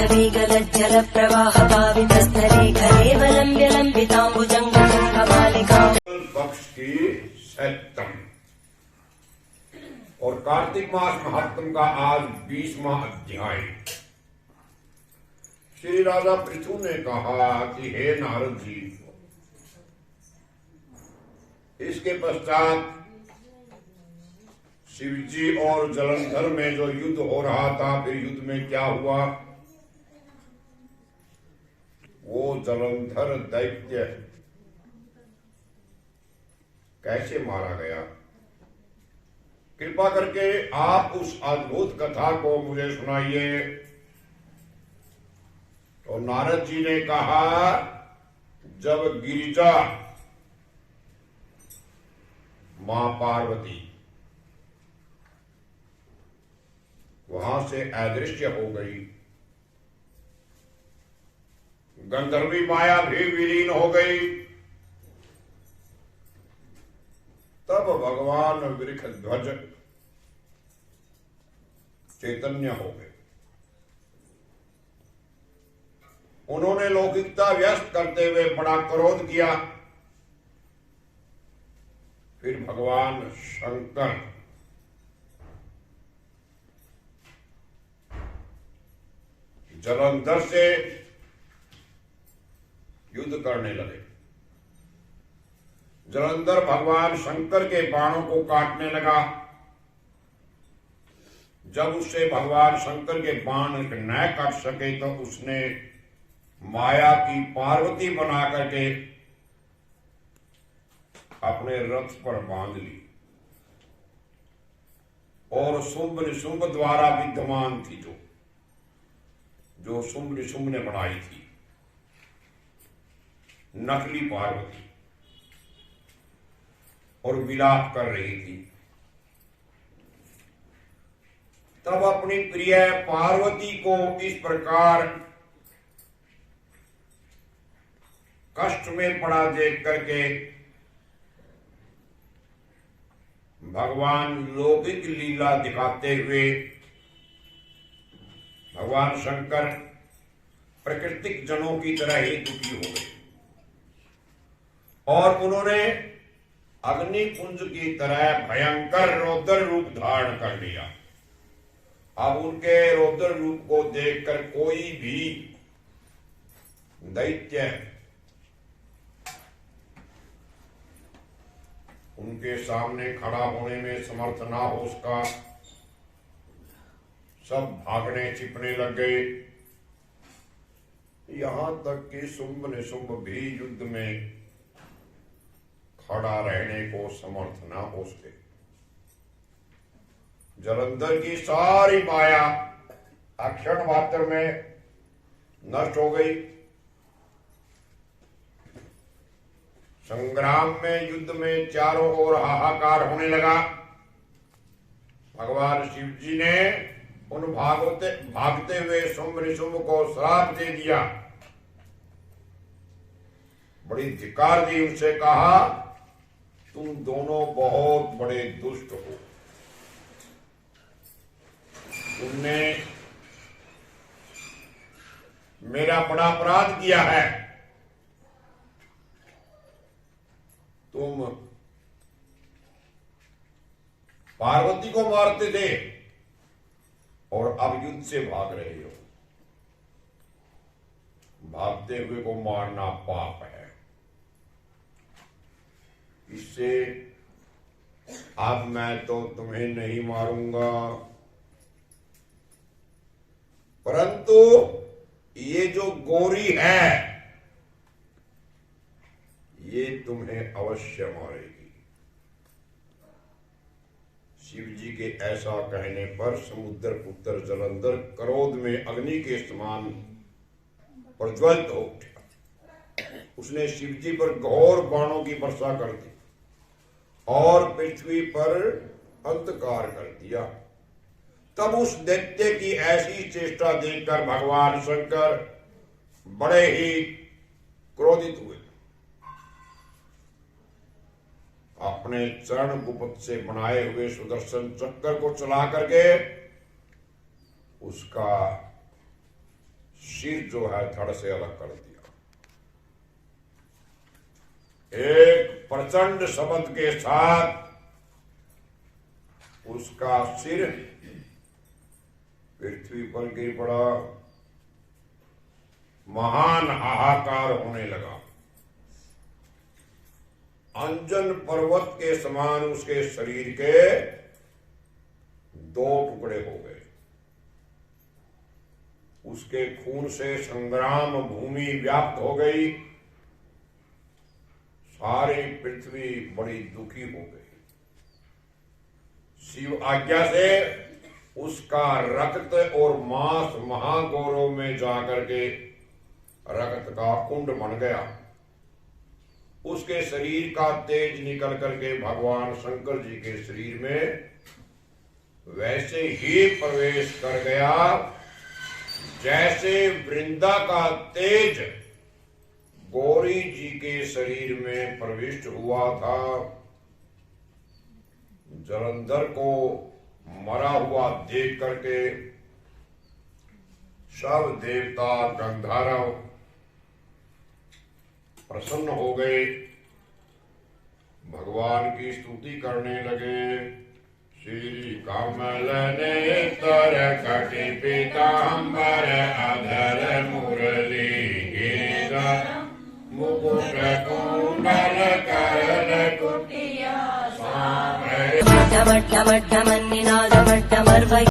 वेगलज्जल प्रवाह पावितस्थले खले वलम्ब्य लम्बिताम्बुजङ्गमालिका पक्ष की सप्तम और कार्तिक मास महात्म का आज 20वां अध्याय। श्री राजा पृथु ने कहा कि हे नारद जी, इसके पश्चात शिव जी और जलंधर में जो युद्ध हो रहा था, फिर युद्ध में क्या हुआ? वो जलंधर दैत्य कैसे मारा गया? कृपा करके आप उस अद्भुत कथा को मुझे सुनाइए। तो नारद जी ने कहा, जब गिरिजा मां पार्वती वहां से अदृश्य हो गई, गंधर्वी माया भी विलीन हो गई, तब भगवान वृक्ष ध्वज चैतन्य हो गए। उन्होंने लौकिकता व्यस्त करते हुए बड़ा क्रोध किया। फिर भगवान शंकर जलंधर से युद्ध करने लगे। जलंधर भगवान शंकर के बाणों को काटने लगा। जब उससे भगवान शंकर के बाण न काट सके तो उसने माया की पार्वती बना करके अपने रथ पर बांध ली और शुंभ निशुंभ द्वारा विद्यमान थी, जो शुंभ निशुंभ ने बनाई थी, नकली पार्वती, और विलाप कर रही थी। तब अपनी प्रिय पार्वती को इस प्रकार कष्ट में पड़ा देख करके भगवान लौकिक लीला दिखाते हुए भगवान शंकर प्राकृतिक जनों की तरह ही दुखी हो गए और उन्होंने अग्निपुंज की तरह भयंकर रौद्र रूप धारण कर लिया। अब उनके रौद्र रूप को देखकर कोई भी दैत्य उनके सामने खड़ा होने में समर्थ ना हो उसका, सब भागने छिपने लग गए। यहां तक कि शुंभ निशुंभ भी युद्ध में खड़ा रहने को समर्थ ना हो सके। जलंधर की सारी माया अक्षण मात्र में नष्ट हो गई। संग्राम में, युद्ध में चारों ओर हाहाकार होने लगा। भगवान शिव जी ने उन भागते हुए शुंभ निशुंभ को श्राप दे दिया, बड़ी धिक्कार दी। उनसे कहा, तुम दोनों बहुत बड़े दुष्ट हो, तुमने मेरा बड़ा अपराध किया है। तुम पार्वती को मारते थे और अब युद्ध से भाग रहे हो। भागते हुए को मारना पाप है। इससे अब मैं तो तुम्हें नहीं मारूंगा, परंतु ये जो गौरी है ये तुम्हें अवश्य मारेगी। शिव जी के ऐसा कहने पर समुद्र पुत्र जलंधर क्रोध में अग्नि के समान प्रज्वलित हो उठा। उसने शिव जी पर घोर बाणों की वर्षा कर दी और पृथ्वी पर अंधकार कर दिया। तब उस दैत्य की ऐसी चेष्टा देखकर भगवान शंकर बड़े ही क्रोधित हुए। अपने चरण गुप्त से बनाए हुए सुदर्शन चक्र को चला करके उसका सिर जो है धड़ से अलग कर दिया। एक प्रचंड शब्द के साथ उसका सिर पृथ्वी पर गिर पड़ा। महान हाहाकार होने लगा। अंजन पर्वत के समान उसके शरीर के 2 टुकड़े हो गए। उसके खून से संग्राम भूमि व्याप्त हो गई। सारी पृथ्वी बड़ी दुखी हो गई। शिव आज्ञा से उसका रक्त और मांस महागौरव में जाकर के रक्त का कुंड बन गया। उसके शरीर का तेज निकल करके भगवान शंकर जी के शरीर में वैसे ही प्रवेश कर गया जैसे वृंदा का तेज गौरी जी के शरीर में प्रविष्ट हुआ था। जलंधर को मरा हुआ देख करके सब देवता गंधर्व प्रसन्न हो गए, भगवान की स्तुति करने लगे। श्री कमल नेत्र कटि पीतांबर अधर मुरली गीत मुकुट कुंडल कर कुटिया मट्टमट्टमट्टमन्निनादमट्टमर्वै